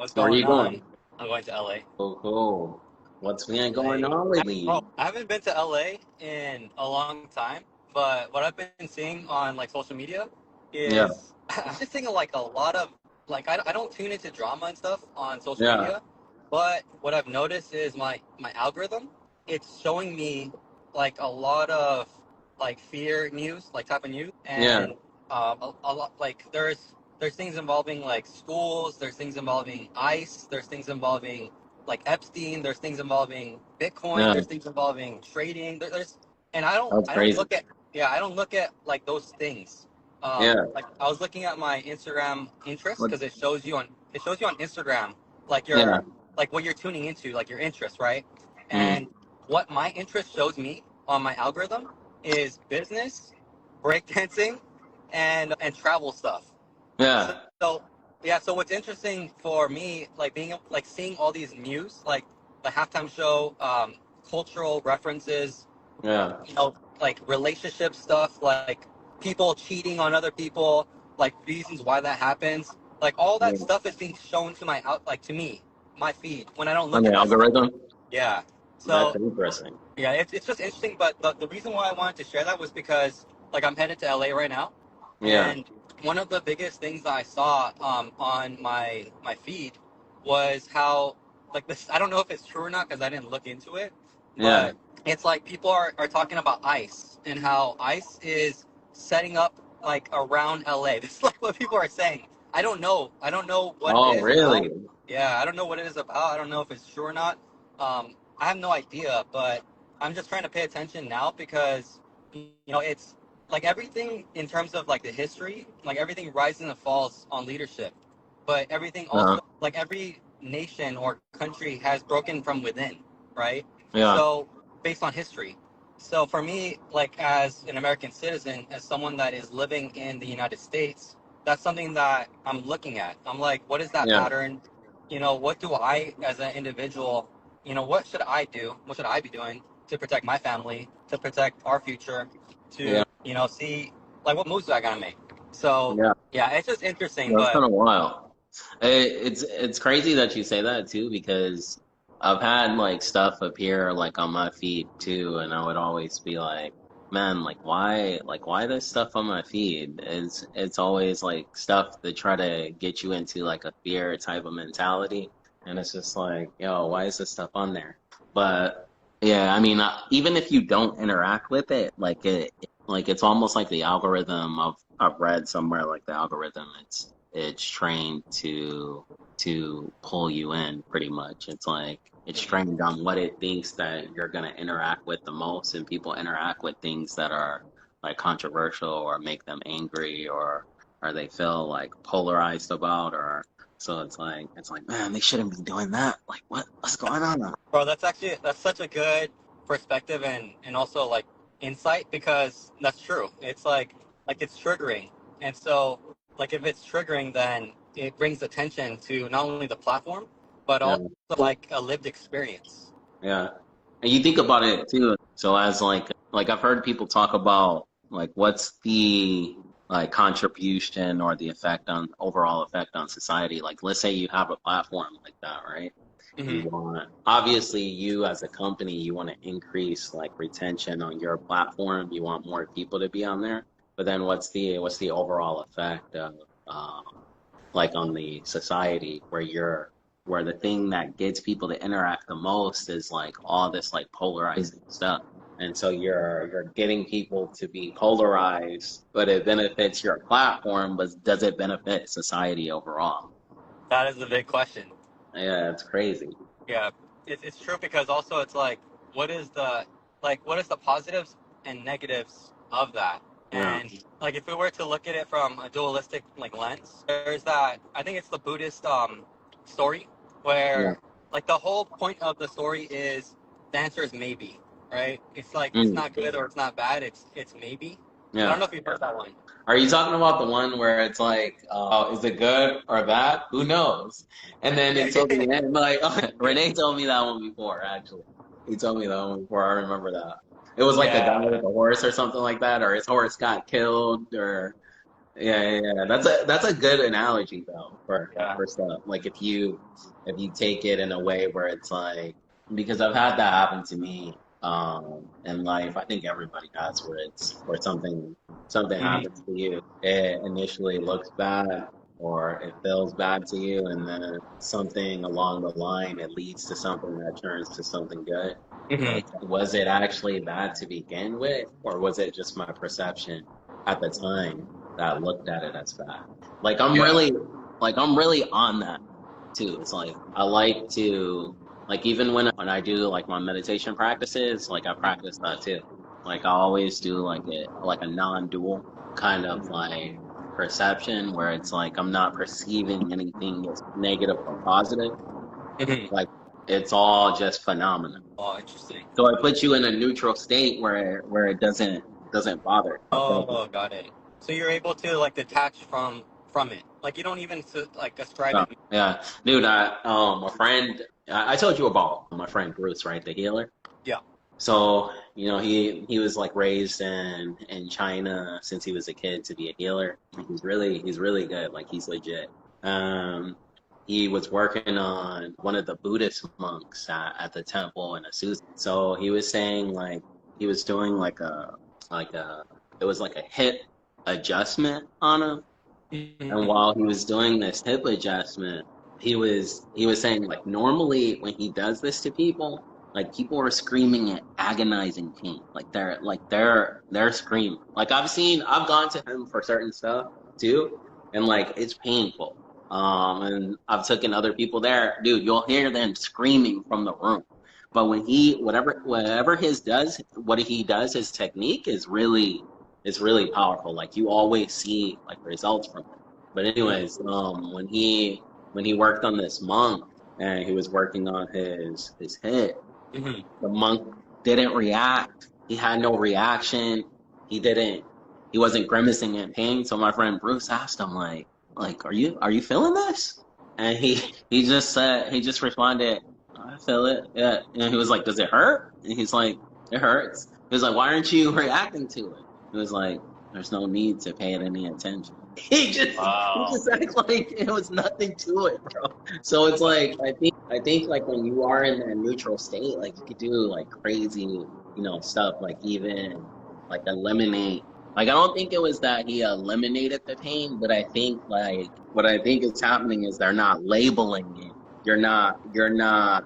What's Where are going you on? going? I'm going to LA. Oh, cool. What's been going LA. on lately? Bro, I haven't been to LA in a long time, but what I've been seeing on like social media Yeah, is I'm just seeing like a lot of like I don't tune into drama and stuff on social yeah, media, but what I've noticed is my algorithm, it's showing me like a lot of like fear news, like type of news, yeah, and a lot like there's things involving like schools, there's things involving ICE, there's things involving like Epstein. There's things involving Bitcoin. yeah. There's things involving trading. There's and That's I don't crazy. look at I don't look at like those things. Yeah. Like I was looking at my Instagram interests What? because it shows you on Instagram like Yeah. your like what you're tuning into like your interests, right? Mm. And what my interest shows me on my algorithm is business, breakdancing, and travel stuff. Yeah. So yeah, so what's interesting for me, like being like seeing all these news, like the halftime show, cultural references, Yeah. like relationship stuff, like people cheating on other people, like reasons why that happens, like all that Yeah. stuff is being shown to my out, like to me, my feed when I don't On look the at that stuff. algorithm? Yeah. That's So interesting. yeah, it's just interesting. But the reason why I wanted to share that was because like I'm headed to LA right now, Yeah. and one of the biggest things that I saw on my feed was how like this. I don't know if it's true or not because I didn't look into it, Yeah. but it's like people are talking about ICE and how ICE is setting up like around LA. This is like what people are saying. I don't know. I don't know what it Oh, is about. really? Yeah, I don't know what it is about. I don't know if it's true or not. I have no idea, but I'm just trying to pay attention now because it's like everything in terms of like the history, like everything rises and falls on leadership, but everything Uh-huh. also like every nation or country has broken from within, right? Yeah. So based on history. So for me, like as an American citizen, as someone that is living in the United States, that's something that I'm looking at. I'm like, what is that Yeah. pattern? What do I as an individual, what should I do? What should I be doing to protect my family, to protect our future, Yeah. to, see like what moves do I gotta make. So Yeah. yeah, it's just interesting, That's but kind of wild. It's crazy that you say that too, because I've had like stuff appear like on my feed too, and I would always be like, man, like why this stuff on my feed? It's always like stuff that try to get you into like a fear type of mentality, and it's just like, yo, why is this stuff on there? But yeah, I mean, even if you don't interact with it, like it's almost like the algorithm of I've read somewhere like the algorithm, it's trained to pull you in pretty much. It's like it's trained on what it thinks that you're gonna interact with the most, and people interact with things that are like controversial or make them angry or they feel like polarized about or so it's like man, they shouldn't be doing that. Like what's going on? bro, that's such a good perspective and also like insight because that's true. It's like it's triggering. And so like if it's triggering then it brings attention to not only the platform but Yeah, also like a lived experience. yeah. And you think about it too. So as like I've heard people talk about like what's the like contribution or the effect on overall effect on society. Like let's say you have a platform like that, right? You Hmm. want obviously you as a company you want to increase like retention on your platform. You want more people to be on there. But then what's the overall effect of um like on the society where the thing that gets people to interact the most is like all this like polarizing stuff. And so you're getting people to be polarized, but it benefits your platform, but does it benefit society overall? That is the big question. Yeah, it's crazy. Yeah, it's true because also it's like what is the positives and negatives of that? Yeah, And like if we were to look at it from a dualistic like lens, there's that I think it's the Buddhist story yeah. where like the whole point of the story is the answer is maybe, right? It's like it's Mm, not good or it's not bad, it's maybe. I don't yeah. know if you've heard that one. Are you talking about the one where it's like, is it good or bad? Who knows? And then Yeah, until yeah, the end, like yeah. Renee told me that one before, actually. He told me that one before. I remember that. It was like a guy Yeah. with a horse or something like that, or his horse got killed, or Yeah. That's a good analogy though Yeah. for stuff. Like if you take it in a way where it's like because I've had that happen to me in life. I think everybody has where it's where something Hmm. happens to you. It initially looks bad or it feels bad to you, and then something along the line it leads to something that turns to something good. Like, Hmm. was it actually bad to begin with, or was it just my perception at the time that looked at it as bad? Like Yeah. I'm really on that too. It's like I like to like even when I do like my meditation practices, like I practice that too. Like I always do like a non-dual kind of like perception where it's like I'm not perceiving anything as negative or positive. Hmm. Like it's all just phenomena. Oh, interesting. So it puts you in a neutral state where it doesn't bother. Oh, got it. So you're able to like detach from it. Like you don't even like ascribe Yeah, it. yeah. Dude, a friend I told you about my friend Bruce, right? The healer. Yeah. So, you know, he was like raised in China since he was a kid to be a healer. And he's really good. Like he's legit. Um, he was working on one of the Buddhist monks at the temple in Azusa. So he was saying like he was doing like a it was like a hip adjustment on him. And Hmm. while he was doing this hip adjustment, he was saying like normally when he does this to people, like people are screaming in agonizing pain. They're screaming. Like I've gone to him for certain stuff too, and like it's painful. And I've taken other people there, dude, you'll hear them screaming from the room. But when he whatever his does, what he does, his technique is really powerful. Like you always see like results from it. But anyways, when he worked on this monk and he was working on his hit, Hmm. the monk didn't react. He had no reaction. He didn't. He wasn't grimacing in pain. So my friend Bruce asked him like are you feeling this? And he just responded, I feel it. Yeah. And he was like, does it hurt? And he's like, it hurts. He was like, why aren't you reacting to it? He was like, there's no need to pay it any attention. He Wow. just acts like it was nothing to it, bro. So it's like I think like when you are in that neutral state, like you could do like crazy, stuff like even like eliminate. Like I don't think it was that he eliminated the pain, but I think like what I think is happening is they're not labeling it. You're not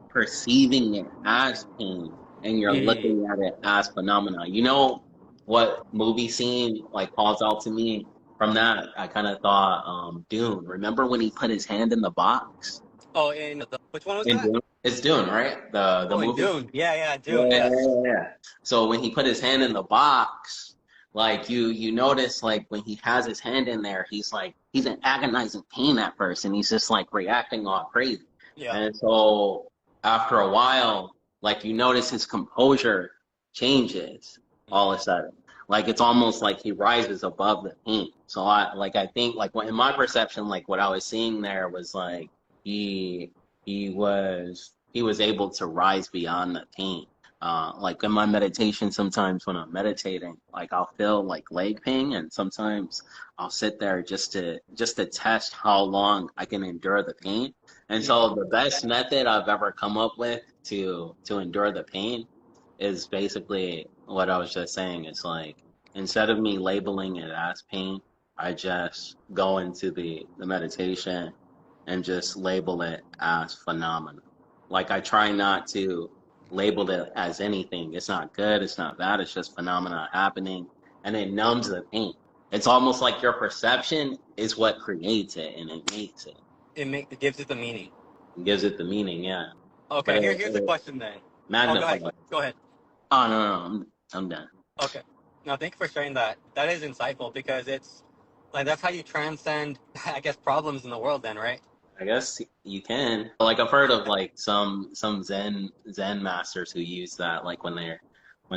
perceiving it as pain, and you're Hmm. looking at it as phenomena. You know what movie scene like calls out to me from that? I kind of thought Dune. Remember when he put his hand in the box? Oh, in which one was In that? Dune? It's Dune, right? The Oh, in movie. Dune. Yeah, yeah, Yeah, Dune. Yes. yeah. So when he put his hand in the box, like you notice like when he has his hand in there, he's in agonizing pain at first, and he's just like reacting all crazy. Yeah. And so after a while, like you notice his composure changes all of a sudden. Like it's almost like he rises above the pain. So I think like in my perception, like what I was seeing there was like he he was able to rise beyond the pain. Like in my meditation, sometimes when I'm meditating, like I'll feel like leg pain, and sometimes I'll sit there just to test how long I can endure the pain. And so the best method I've ever come up with to endure the pain is basically what I was just saying. It's like instead of me labeling it as pain, I just go into the meditation and just label it as phenomena. Like I try not to label it as anything. It's not good, it's not bad, it's just phenomena happening, and it numbs the pain. It's almost like your perception is what creates it and it makes it. It gives it the meaning. It gives it the meaning, yeah. But Okay, here's a it question then. Oh, go magnifies. ahead. Go ahead. Oh no, I'm done. Okay. Now, thank you for sharing that. That is insightful because it's like that's how you transcend, I guess, problems in the world. Then, right? I guess you can. Like I've heard of like some Zen masters who use that like when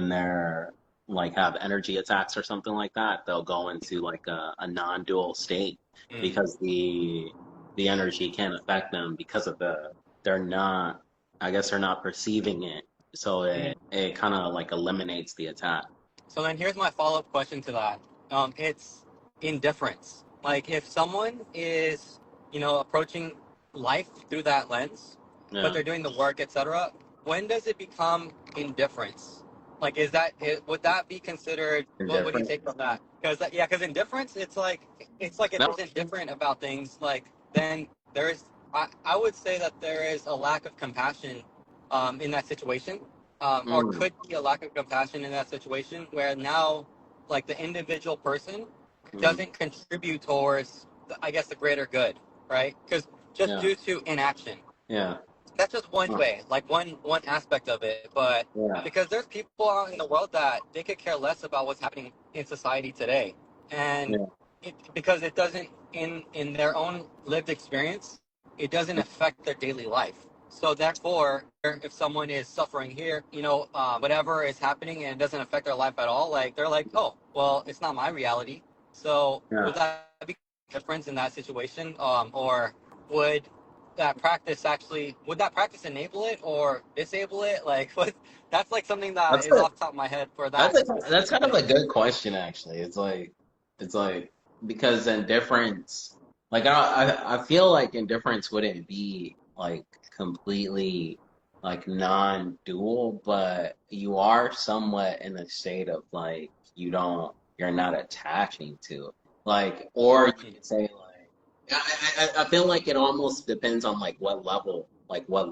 they're like have energy attacks or something like that, they'll go into like a non-dual state Mm. because the energy can't affect them because of they're not I guess they're not perceiving it. So Mm. it kind of like eliminates the attack. So then, here's my follow-up question to that. It's indifference. Like if someone is, approaching life through that lens, but Yeah. they're doing the work, etc., when does it become indifference? Like, would that be considered? What do you Indifferent. take from that? Because yeah, because indifference, it's like if he's No. indifferent about things, like then there is. I would say that there is a lack of compassion, in that situation, or Mm, could be a lack of compassion in that situation, where now, like the individual person mm, doesn't contribute towards, I guess, the greater good, right? Because just yeah. due to inaction, Yeah. that's just one Huh, way, like one aspect of it. But yeah. because there's people out in the world that they could care less about what's happening in society today, and Yeah. because it doesn't, in their own lived experience, it doesn't affect their daily life. So therefore, if someone is suffering here, whatever is happening and it doesn't affect their life at all, like they're like, oh, well, it's not my reality. So Yeah. would that be a difference in that situation, or would would that practice enable it or disable it? Like, what? That's like something that That's is a off the top of my head for that that's specific kind of thing. a good question actually. It's like because indifference, like I feel like indifference wouldn't be like completely like non-dual, but you are somewhat in a state of like you're not attaching to it. Like, or you could say like I feel like it almost depends on what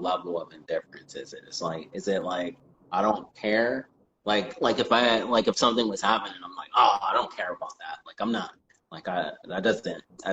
level of indifference is it? It's like is it like I don't care, like if something was happening, I'm like, oh, I don't care about that. Like I'm not like I that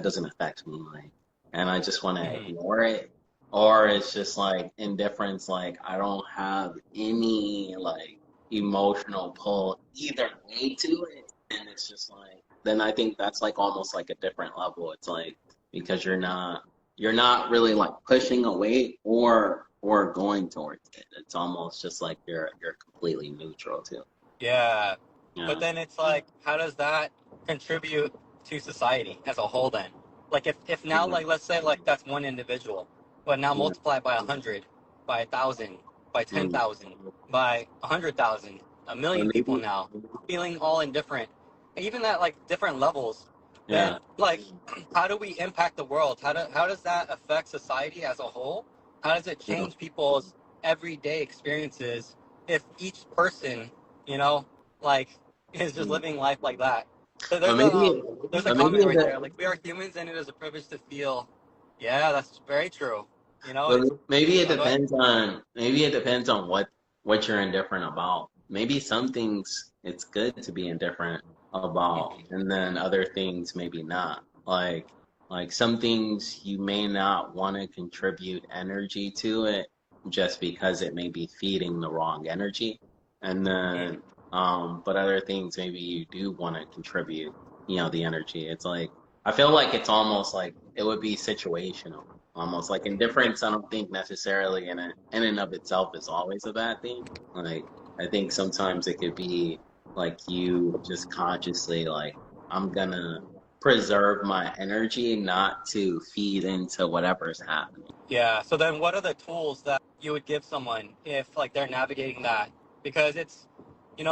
doesn't affect me. Like, and I just want to Mhm. ignore it. Or it's just like indifference. Like I don't have any like emotional pull either way to it, and it's just like then I think that's like almost like a different level. It's like because you're not really like pushing away or going towards it. It's almost just like you're completely neutral too. Yeah, but Yeah. then it's like, how does that contribute to society as a whole? Then, like, if now, Yeah. like, let's say, like, that's one individual, but now Yeah. multiply by 100, by 1,000, by Mm. 10,000, by 100,000, a Or million people maybe now feeling all indifferent, even at like different levels. Then, yeah. like, how do we impact the world? How does that affect society as a whole? How does it Yeah. change people's everyday experiences if each person, you know, like is just Mm. living life like that? So But maybe there's a but maybe comment it right there. de- Like we are humans, and it is a privilege to feel. Yeah, that's very true. but It's. Go ahead. maybe it depends on what you're indifferent about. Maybe some things it's good to be indifferent about, Mhm. and then other things maybe not. Like some things you may not want to contribute energy to it just because it may be feeding the wrong energy. And then Mhm. but other things maybe you do want to contribute, the energy. It's like I feel like it's almost like it would be situational. Almost like indifference, I don't think necessarily in and of itself is always a bad thing. Like I think sometimes it could be like you just consciously like I'm gonna preserve my energy not to feed into whatever's happening. Yeah. So then, what are the tools that you would give someone if like they're navigating that? Because it's,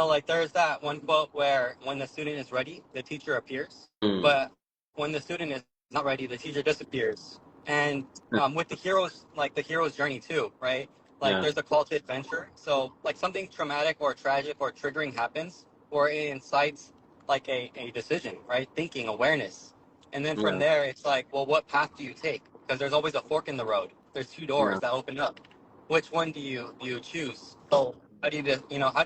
like there's that one quote where when the student is ready, the teacher appears. Mm, But when the student is not ready, the teacher disappears. And with the hero's journey too, right? Like yeah, there's a call to adventure. So like something traumatic or tragic or triggering happens, or it incites like a decision, right? Thinking, awareness. And then from yeah, there, it's like, well, what path do you take? Because there's always a fork in the road. There's two yeah, doors that open up. Which one do you choose? So how do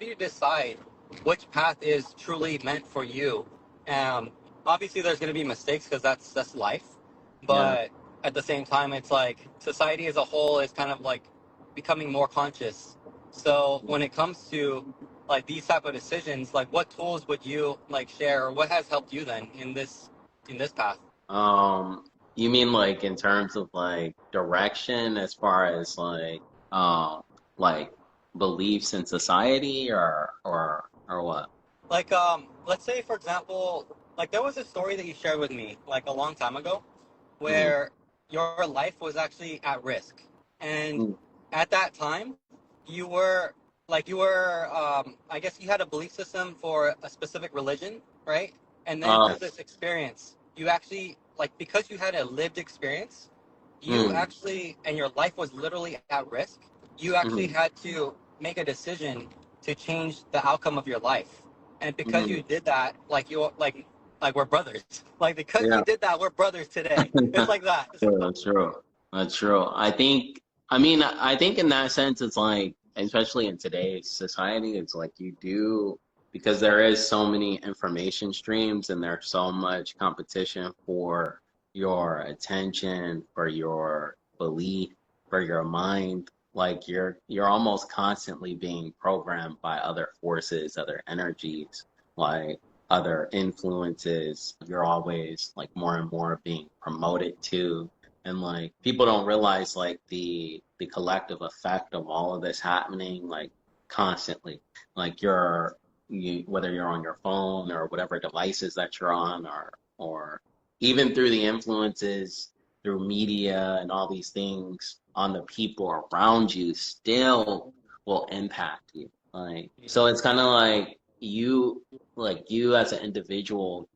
you decide which path is truly meant for you? Um, Obviously, there's going to be mistakes because that's life. yeah. But at the same time, it's like society as a whole is kind of like becoming more conscious. So when it comes to like these type of decisions, like what tools would you like share, or what has helped you then in this path? You mean like in terms of like direction as far as um like beliefs in society or what? Like, let's say, for example, like there was a story that you shared with me like a long time ago Mm, where your life was actually at risk. And mm, at that time, you were, I guess you had a belief system for a specific religion, right? And then Uh, through this experience, you actually, like, because you had a lived experience, you mm, actually, and your life was literally at risk, you actually mm, had to make a decision to change the outcome of your life. And because mm. you did that, like we're brothers. Like, because Yeah. you did that, we're brothers today. It's like that. True, that's true. That's true. I think in that sense, it's like, especially in today's society, it's like you do, because there is so many information streams and there's so much competition for your attention, for your belief, for your mind. Like you're almost constantly being programmed by other forces, other energies, like other influences. You're always like more and more being promoted to, and like people don't realize like the collective effect of all of this happening like constantly. Like whether you're on your phone or whatever devices that you're on, or even through the influences through media and all these things on the people around you still will impact you. Like so it's kind of like you as an individual,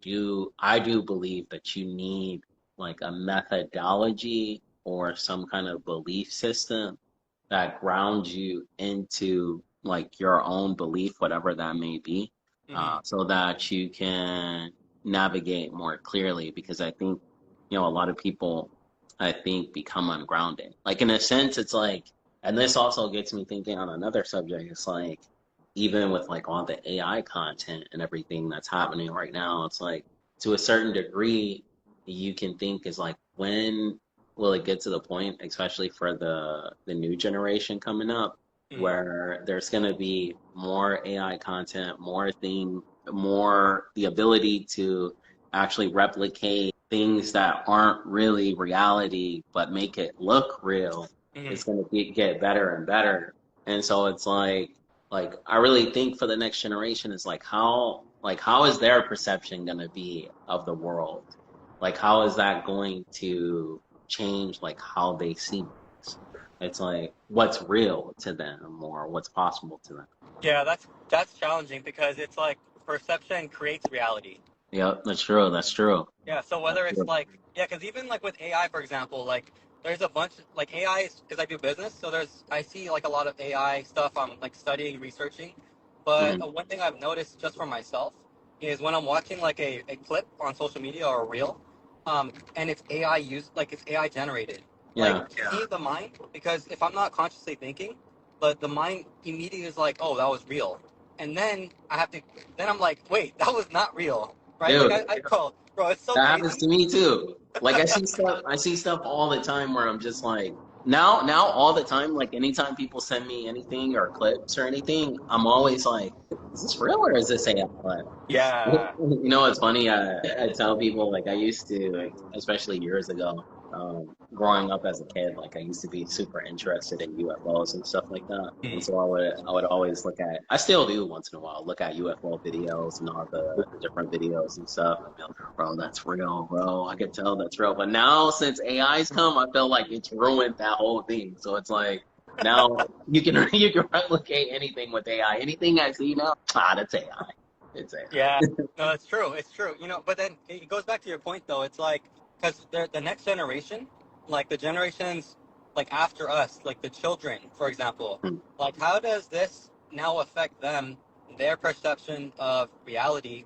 I do believe that you need like a methodology or some kind of belief system that grounds you into like your own belief, whatever that may be, Hmm. so that you can navigate more clearly. Because I think, a lot of people, I think, become ungrounded. Like in a sense, it's like, and this also gets me thinking on another subject. It's like, even with like all the AI content and everything that's happening right now, it's like to a certain degree, you can think is like, when will it get to the point, especially for the new generation coming up, Hmm. where there's going to be more AI content, more the ability to actually replicate things that aren't really reality, but make it look real. Hmm. It's going to get better and better. And so it's like I really think for the next generation is like how is their perception going to be of the world? Like how is that going to change like how they see things? It's like what's real to them or what's possible to them. Yeah, that's challenging because it's like perception creates reality. Yep, that's true. That's true. Yeah, so That's whether it's true. like, yeah, because even like with AI, for example, like there's a bunch like AI because I do business, so I see like a lot of AI stuff I'm like studying, researching. But Hmm. one thing I've noticed just for myself is when I'm watching like a clip on social media or a reel, and it's AI used, like it's AI generated. Like Yeah. to me, the mind, because if I'm not consciously thinking, but the mind immediately is like, oh, that was real, and then then I'm like, wait, that was not real, right? Like Dude, I call, bro, it's so that happens crazy. to me too. Like I see stuff all the time where I'm just like now all the time, like anytime people send me anything or clips or anything, I'm always like, is this real or is this AI? Yeah. You know, it's funny. I tell people like I used to, like, especially years ago, growing up as a kid, like I used to be super interested in UFOs and stuff like that. And so I would always look at, I still do once in a while, look at UFO videos and all the different videos and stuff. And be like, bro, that's real, bro. I can tell that's real. But now since AI's come, I feel like it's ruined that whole thing. So it's like now you can you can replicate anything with AI. Anything I see now, that's AI. It's Yeah. AI. No, it's true. It's true. But then it goes back to your point, though. It's like, because the next generation, like the generations like after us, like the children, for example, like how does this now affect them, their perception of reality?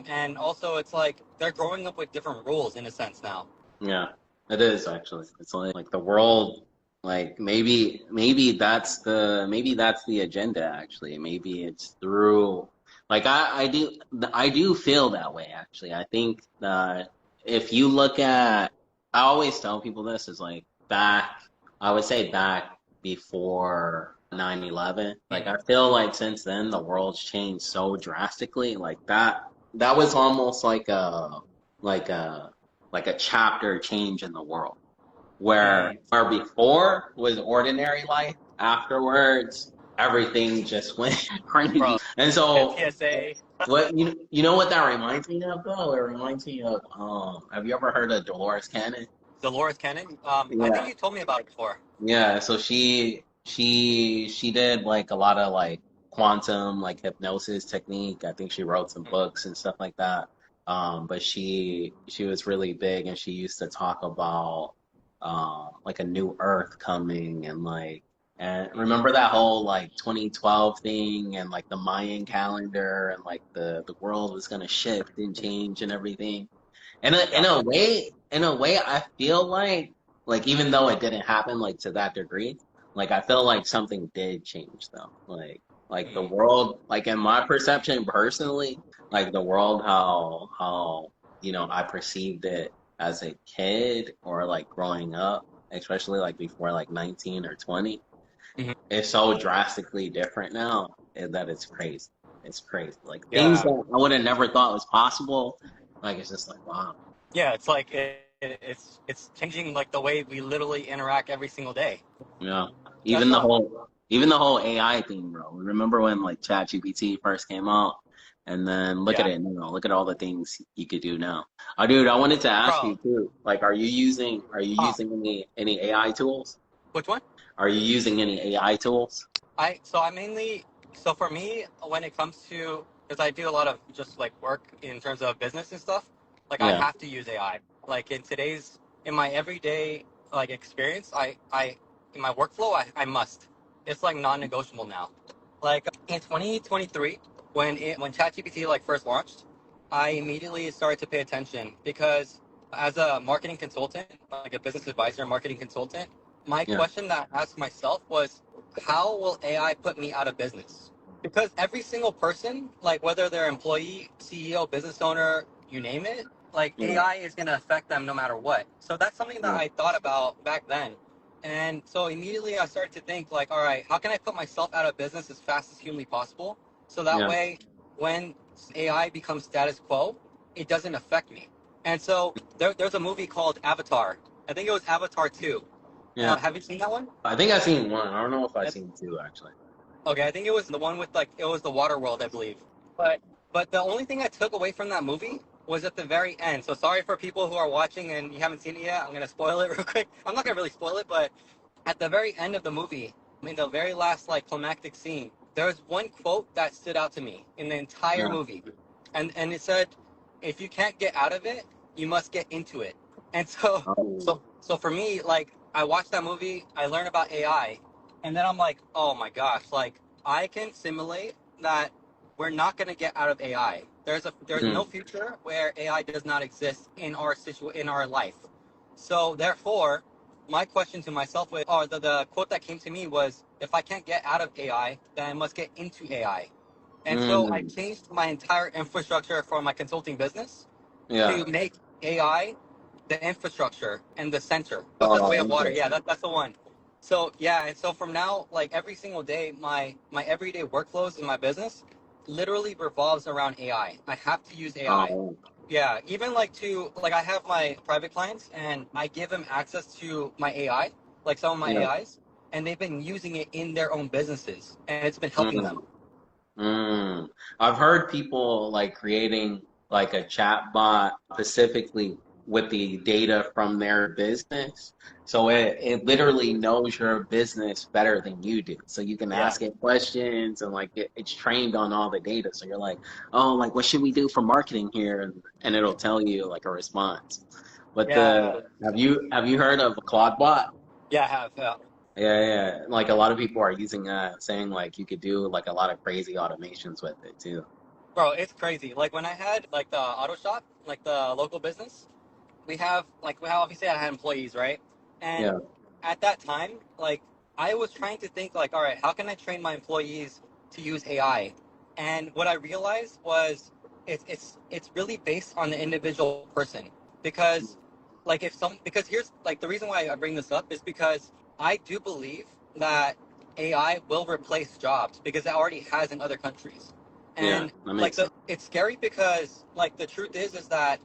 And also, it's like they're growing up with different rules in a sense now. Yeah, it is actually. It's like the world, like maybe that's the agenda actually. Maybe it's through, like I do feel that way actually. I think that if you look at, I always tell people this is like I would say back before 9/11. Like I Hmm. feel like since then the world's changed so drastically. Like that was almost like a like a chapter change in the world, where Hmm. before was ordinary life, afterwards everything just went crazy. Bro, And so PTSA. what you know what that reminds me of though? It reminds me of have you ever heard of Dolores Cannon? Dolores Cannon. I think Yeah. you told me about it before. Yeah, so she did like a lot of like quantum like hypnosis technique. I think she wrote some books and stuff like that. But she was really big, and she used to talk about like a new Earth coming, and like, and remember that whole like 2012 thing, and like the Mayan calendar, and like the world was gonna shift and change and everything. And Yeah. in a way, I feel like even though it didn't happen like to that degree, like I feel like something did change though. Like the Mm. world, like in my perception personally, like the world, how you know I perceived it as a kid or like growing up, especially like before like 19 or 20, Mhm. it's so drastically different now that it's crazy. It's crazy. Like things Yeah. that I would have never thought was possible. Like it's just like wow. Yeah. It's like it's changing like the way we literally interact every single day. Yeah. That's not. Even the whole AI thing, bro. Remember when like ChatGPT first came out? And then look at Yeah, it now. Look at all the things you could do now. Oh, dude, I wanted to ask bro. you too. Like, are you Uh, using any AI tools? which one? Are you using any AI tools? I mainly, so for me when it comes to, because I do a lot of just like work in terms of business and stuff, like I Yeah. have to use AI. Like in my everyday like experience, I in my workflow I must. It's like non-negotiable now. Like in 2023, when ChatGPT like first launched, I immediately started to pay attention because as a marketing consultant, like a business advisor, marketing consultant, my Yeah. question that I asked myself was, how will AI put me out of business? Because every single person, like whether they're employee, CEO, business owner, you name it, like Yeah. AI is going to affect them no matter what. So that's something that Yeah. I thought about back then. And so immediately I started to think like, all right, how can I put myself out of business as fast as humanly possible? So that Yeah. way, when AI becomes status quo, it doesn't affect me. And so there's a movie called Avatar. I think it was Avatar 2. Yeah. Have you seen that one? I think I've seen one. I don't know if I've seen two actually. Okay, I think it was the one with like it was the water world, I believe. But but the only thing I took away from that movie was at the very end. So sorry for people who are watching and you haven't seen it yet. I'm gonna spoil it real quick. I'm not gonna really spoil it, but at the very end of the movie, in the very last like climactic scene, there was one quote that stood out to me in the entire Yeah. movie, and it said, "If you can't get out of it, you must get into it." And so Oh. so for me, like I watched that movie, I learned about AI, and then I'm like, oh my gosh, like I can simulate that we're not gonna get out of AI. There's no Mm. future where AI does not exist in in our life. So therefore, my question to myself was, or the quote that came to me was, if I can't get out of AI, then I must get into AI. And so I Mm. changed my entire infrastructure for my consulting business Yeah. to make AI the infrastructure and the center. What's the Oh, way of water? Yeah, interesting. that's the one. So yeah, and so from now, like every single day, my everyday workflows in my business literally revolves around AI. I have to use AI. Oh. Yeah, even like to like I have my private clients and I give them access to my AI, like some of my Yeah. AIs, and they've been using it in their own businesses, and it's been helping them. Mm. Mm. I've heard people like creating like a chat bot specifically with the data from their business. So it literally knows your business better than you do. So you can Yeah, ask it questions and like it's trained on all the data. So you're like, oh, like what should we do for marketing here? And it'll tell you like a response. But yeah, have you heard of Claude bot? yeah. I have. Yeah. Yeah, yeah. Like a lot of people are using that, saying like you could do like a lot of crazy automations with it too. Bro, it's crazy. Like when I had like the auto shop, like the local business, we have obviously I had employees, right? And Yeah. at that time, like I was trying to think like, all right, how can I train my employees to use AI? And what I realized was it's really based on the individual person because like if some because here's like the reason why I bring this up is because I do believe that AI will replace jobs because it already has in other countries. Yeah, And that like makes sense. it's scary because like the truth is that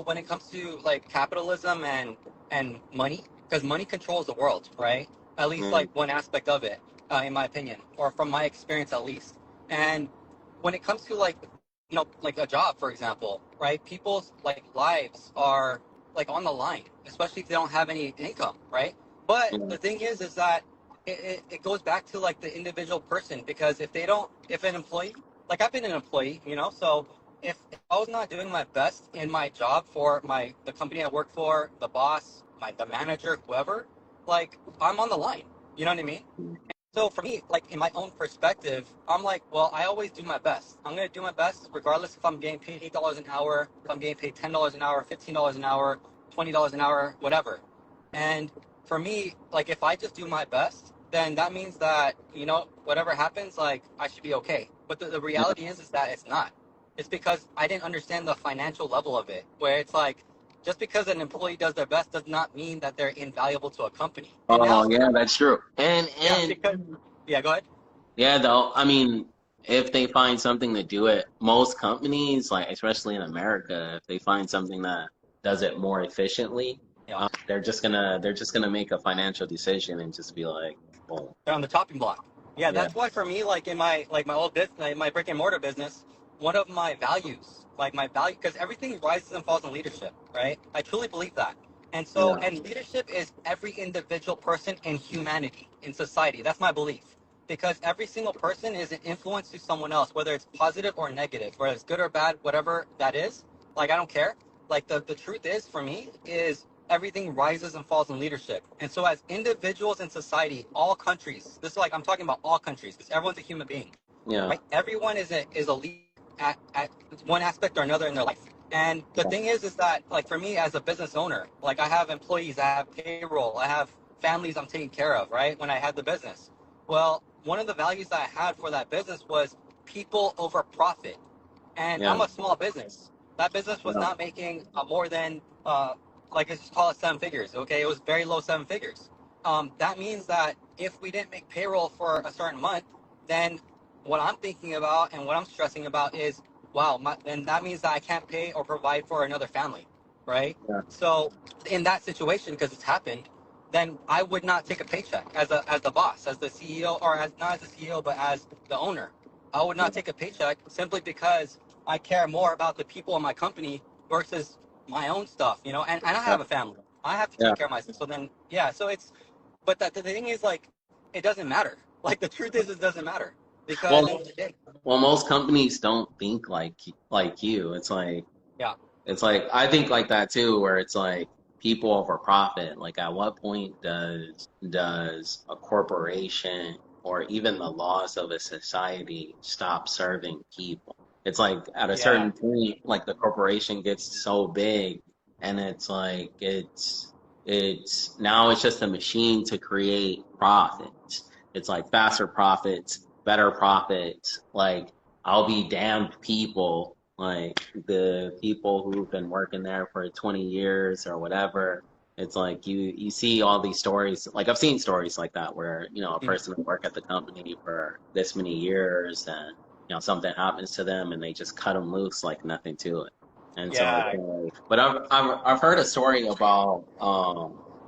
when it comes to like capitalism and money, because money controls the world, right? At least Mm, like one aspect of it, in my opinion, or from my experience at least. And when it comes to like like a job, for example, right? People's like lives are like on the line, especially if they don't have any income, right? But yeah. the thing is that it goes back to like the individual person because if they don't, if an employee, like I've been an employee, so if I was not doing my best in my job for the company I work for, the boss, the manager, whoever, like I'm on the line. You know what I mean? So for me, like in my own perspective, I'm like, well, I always do my best. I'm gonna do my best regardless if I'm getting paid $8 an hour, if I'm getting paid $10 an hour, $15 an hour, $20 an hour, whatever. And for me, like if I just do my best, then that means that, whatever happens, like I should be okay. But the Yeah. reality is that it's not. It's because I didn't understand the financial level of it, where it's like just because an employee does their best does not mean that they're invaluable to a company. And Oh now, yeah, that's true. yeah, And because yeah, go ahead. yeah, though, I mean, if they find something to do it, most companies, like especially in America, if they find something that does it more efficiently, Yeah, they're just gonna make a financial decision and just be like, boom. they're on the chopping block. Yeah, Yeah. that's why for me, like in my old business, my brick and mortar business, one of my values, like my value, because everything rises and falls in leadership, right? I truly believe that. And so, Yeah. and leadership is every individual person in humanity, in society. That's my belief. Because every single person is an influence to someone else, whether it's positive or negative, whether it's good or bad, whatever that is. Like, I don't care. Like, the truth is, for me, is everything rises and falls in leadership. And so, as individuals in society, all countries, this is like I'm talking about all countries, because everyone's a human being, Yeah. right? Everyone is a leader at one aspect or another in their life. And the Yeah. thing is that like for me as a business owner, like I have employees, I have payroll, I have families I'm taking care of, right? When I had the business. Well, one of the values that I had for that business was people over profit. And Yeah. I'm a small business. That business was Yeah. not making more than like let's just call it seven figures. Okay, it was very low seven figures. That means that if we didn't make payroll for a certain month, then what I'm thinking about and what I'm stressing about is, wow, then that means that I can't pay or provide for another family, right? Yeah. So in that situation, because it's happened, then I would not take a paycheck as the boss, as the CEO, or as not as the CEO, but as the owner. I would not take a paycheck simply because I care more about the people in my company versus my own stuff, and I Yeah. have a family. I have to Yeah. take care of myself. So then, yeah, so but the thing is, like, it doesn't matter. Like, the truth is, it doesn't matter because, Well, well, most companies don't think like you. yeah, It's like I think like that too, where it's like people over profit. Like at what point does a corporation or even the laws of a society stop serving people? It's like at a yeah, certain point, like the corporation gets so big and it's like it's now it's just a machine to create profits. It's like faster profits, better profits. Like I'll be damned people, like the people who've been working there for 20 years or whatever. It's like you see all these stories. Like I've seen stories like that where, a mm, person will work at the company for this many years and, something happens to them and they just cut them loose like nothing to it. And so it's yeah. like, but I've heard a story about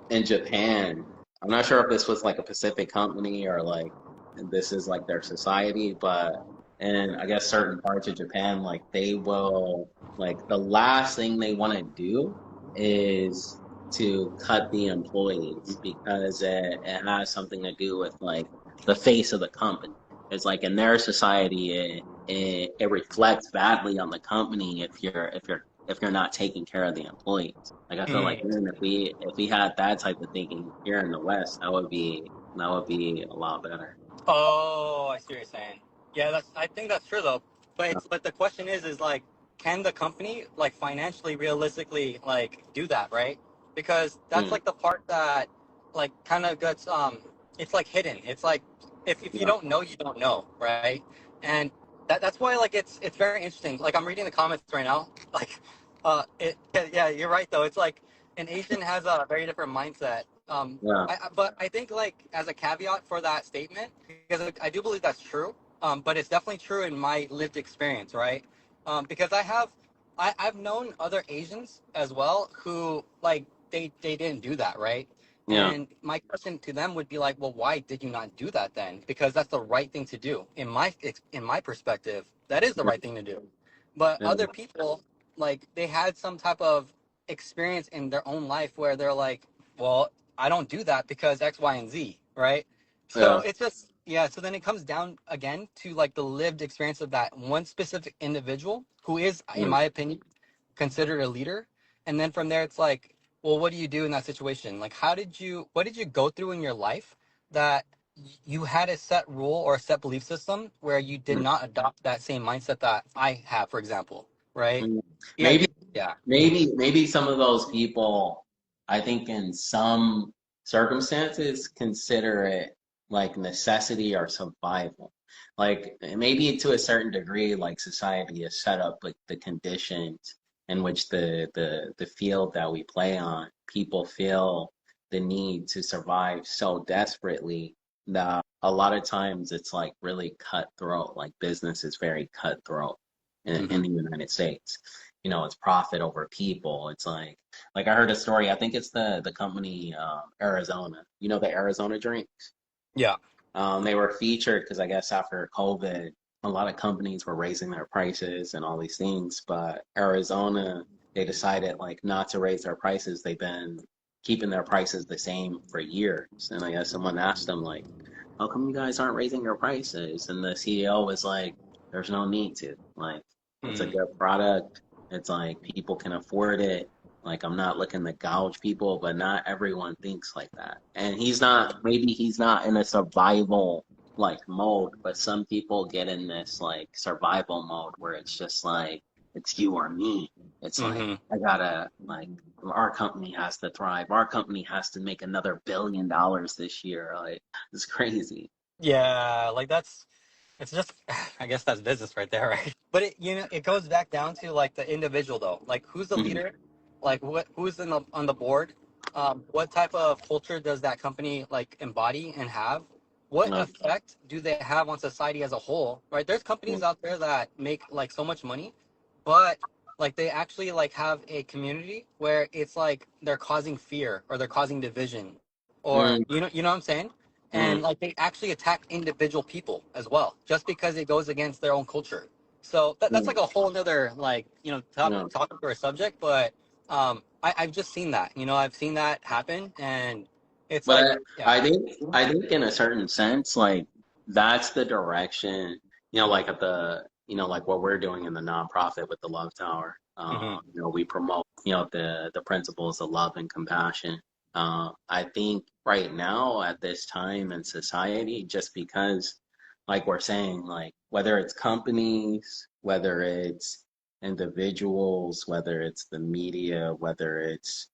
in Japan. I'm not sure if this was like a Pacific company or like this is like their society, but in I guess certain parts of Japan, like they will like the last thing they want to do is to cut the employees because it has something to do with like the face of the company. It's like in their society, it reflects badly on the company if you're not taking care of the employees. Like I feel like Mm. man, if we had that type of thinking here in the West, that would be a lot better. Oh, I see what you're saying. Yeah, I think that's true though. But the question is like, can the company like financially, realistically, like do that, right? Because that's Mm, like the part that like kind of gets it's like hidden. It's like if you yeah, don't know, you don't know, right? And that's why like it's very interesting. Like I'm reading the comments right now. Like yeah, you're right though. It's like an Asian has a very different mindset. yeah, But I think like as a caveat for that statement, because I do believe that's true. But it's definitely true in my lived experience, right? Because I've known other Asians as well who like they didn't do that, right? yeah, And my question to them would be like, well, why did you not do that then? Because that's the right thing to do. In my perspective, that is the yeah, right thing to do. But yeah, other people, like they had some type of experience in their own life where they're like, well, I don't do that because X, Y, and Z, right? So yeah. it's just Yeah, so then it comes down again to like the lived experience of that one specific individual who is, in Mm, my opinion, considered a leader. And then from there, it's like, well, what do you do in that situation? Like, what did you go through in your life that you had a set rule or a set belief system where you did mm, not adopt that same mindset that I have, for example, right? mm. Yeah, Maybe yeah. maybe some of those people, I think in some circumstances, consider it like necessity or survival. Like maybe to a certain degree, like society is set up like the conditions in which the field that we play on, people feel the need to survive so desperately that a lot of times it's like really cutthroat. Like business is very cutthroat in Hmm. the United States. You know, it's profit over people. It's like I heard a story. I think it's the company Arizona. You know the Arizona drinks. Yeah. They were featured because I guess after COVID, a lot of companies were raising their prices and all these things. But Arizona, they decided like not to raise their prices. They've been keeping their prices the same for years. And I guess someone asked them like, "How come you guys aren't raising your prices?" And the CEO was like, "There's no need to. Like, it's a Mm-hmm. good product. It's like people can afford it. Like, I'm not looking to gouge people, but not everyone thinks like that." And maybe he's not in a survival like mode, but some people get in this like survival mode where it's just like, it's you or me. It's like, Mm-hmm. I gotta, like, our company has to thrive. Our company has to make another $1 billion this year. Like, it's crazy. Yeah, like it's just, I guess that's business right there, right? But it goes back down to like the individual though. Like who's the Mhm. leader? Like who's on the board? What type of culture does that company like embody and have? What Uh, effect do they have on society as a whole? Right? There's mm, companies out there that make like so much money, but like they actually like have a community where it's like they're causing fear or they're causing division, or mm, you know what I'm saying? And mm, like they actually attack individual people as well just because it goes against their own culture. So that's mm, like a whole nother like yeah. topic or subject. But I've just seen that, I've seen that happen, and it's But like, yeah. I think in a certain sense, like that's the direction, like at like what we're doing in the nonprofit with the Love Tower. Hmm. We promote, the principles of love and compassion. I think right now at this time in society, just because, like we're saying, like whether it's companies, whether it's individuals, whether it's the media, whether it's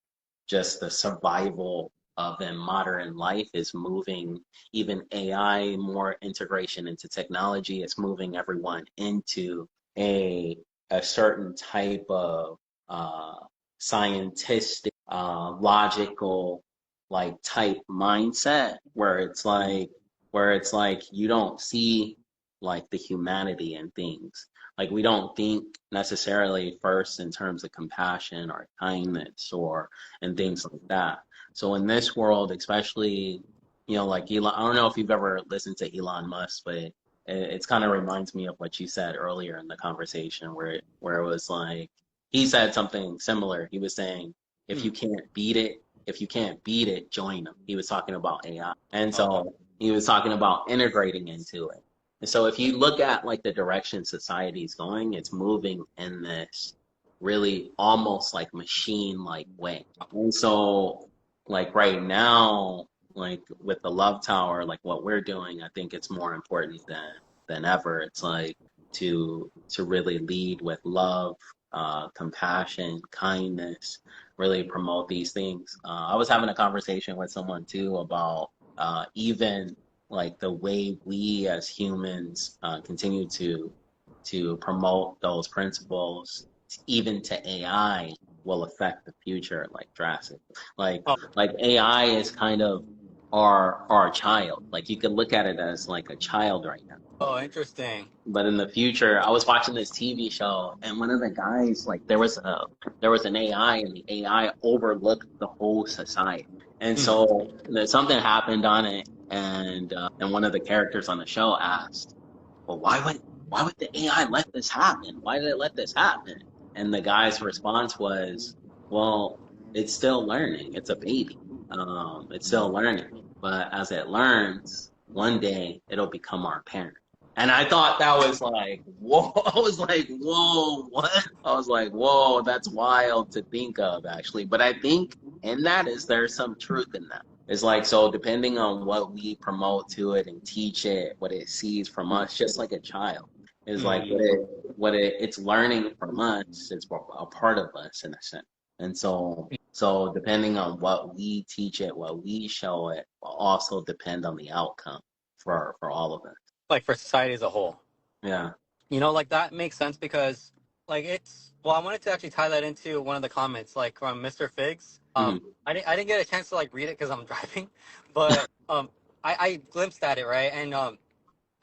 just the survival of in modern life is moving, even AI, more integration into technology, it's moving everyone into a a certain type of uh, scientific, logical, like type mindset where it's like you don't see like the humanity in things. Like we don't think necessarily first in terms of compassion or kindness or and things like that. So in this world, especially, like Elon, I don't know if you've ever listened to Elon Musk, but it's kind of reminds me of what you said earlier in the conversation, where it was like he said something similar. He was saying, if Hmm. you can't beat it, if you can't beat it, join them. He was talking about AI, and Okay. so he was talking about integrating into it. And so if you look at like the direction society's going, it's moving in this really almost like machine like way. And so, like right now, like with the Love Tower, like what we're doing, I think it's more important than ever. It's like to really lead with love, compassion, kindness, really promote these things. I was having a conversation with someone too about even like the way we as humans continue to promote those principles even to AI will affect the future like drastically. Like Oh, like AI is kind of our child. Like you could look at it as like a child right now. oh, interesting. But in the future, I was watching this TV show, and one of the guys, like, there was an AI, and the AI overlooked the whole society. And Hmm. so there's something happened on it, and one of the characters on the show asked, "Well, why would the AI let this happen? Why did it let this happen?" And the guy's response was, "Well, it's still learning. It's a baby. It's still learning, but as it learns." one day it'll become our parent. And I thought that was like, whoa. I was like, whoa, what? I was like, whoa, that's wild to think of, actually. But I think in that is there's some truth in that. It's like, so depending on what we promote to it and teach it, what it sees from us, just like a child, is like Mm. it's learning from us, it's a part of us in a sense. And so depending on what we teach it, what we show it, will also depend on the outcome for all of it. Like for society as a whole. Yeah. Like that makes sense because like it's well, I wanted to actually tie that into one of the comments, like from Mr. Figs. Hmm. I didn't get a chance to like read it because I'm driving, but I glimpsed at it, right, and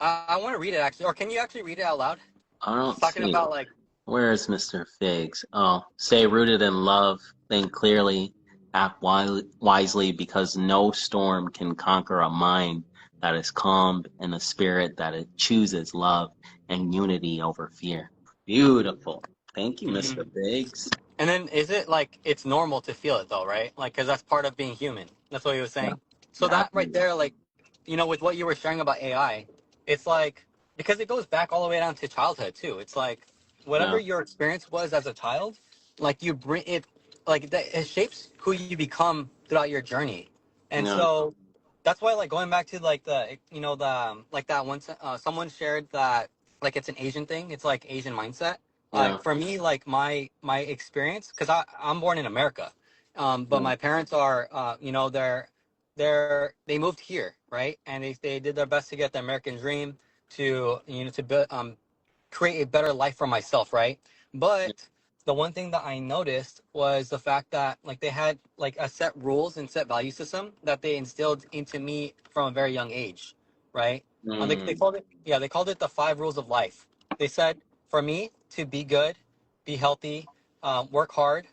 I want to read it actually, or can you actually read it out loud? I It's don't talking see it. about like Where is Mr. Figs? Oh, stay rooted in love, think clearly, act wisely, because no storm can conquer a mind that is calm and a spirit that it chooses love and unity over fear. Beautiful. Thank you, Mr. mhm. Figs. And then is it like it's normal to feel it though, right? Like because that's part of being human. That's what he was Yeah. saying. So Yeah. that right there, like with what you were sharing about AI, it's like because it goes back all the way down to childhood too. It's like whatever Yeah. your experience was as a child, like you bring it, like that it shapes who you become throughout your journey. And Yeah. so that's why like going back to like the like that one someone shared that like it's an Asian thing. It's like Asian mindset. Yeah. For me, like my experience, because I'm born in America, but Yeah. my parents are, they moved here, right, and they did their best to get the American dream to to build, create a better life for myself, right? But the one thing that I noticed was the fact that like they had like a set rules and set value system that they instilled into me from a very young age, right? They Mm. called it, yeah, they called it the 5 rules of life. They said for me to be good, be healthy, work hard,